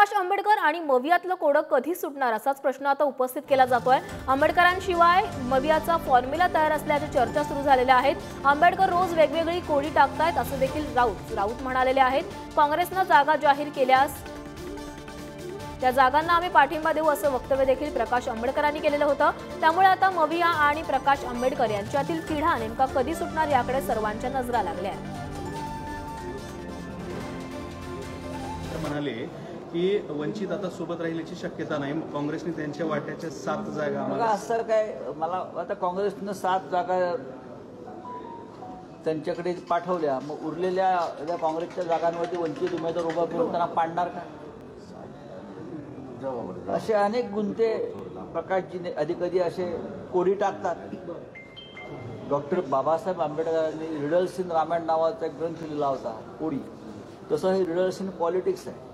प्रकाश आंबेडकर आणि मवियातलं कोडं कधी सुटणार असाच प्रश्न आता उपस्थित केला जातोय। आंबेडकरांशिवाय मवियाचा फॉर्म्युला तयार असल्याची चर्चा सुरू झालेल्या आहेत। आंबेडकर रोज वेगवेगळी कोडी टाकतायत असं देखील राऊत म्हणालेले आहेत। काँग्रेसने जागा जाहीर केल्यास त्या जागांना आम्ही पाठिंबा देऊ असं वक्तव्य देखील प्रकाश आंबेडकरांनी केलेलं होतं। त्यामुळे आता मविया आणि प्रकाश आंबेडकर यांच्यातील तिढा नेमका कधी सुटणार याकडे सर्वांच्या नजरा लागल्या आहेत। म्हणाले की वंचित आता सोबत राहिल्याची शक्यता नाही, काँग्रेसने त्यांच्या वाट्याच्या 7 जागा असं काय मला आता काँग्रेसने 7 जागा त्यांच्याकडे पाठवल्या, मग उरलेल्या काँग्रेसच्या जागांवरती वंचित उमेदवार उभा करून त्यांना पाडणार का? असे अनेक गुंते प्रकाशजी कधी असे कोडी टाकतात। डॉक्टर बाबासाहेब आंबेडकरांनी रिडल्स इन रामायण नावाचा एक ग्रंथ लिहिला होता, कोडी, तसं हे रिडल्स इन पॉलिटिक्स आहे।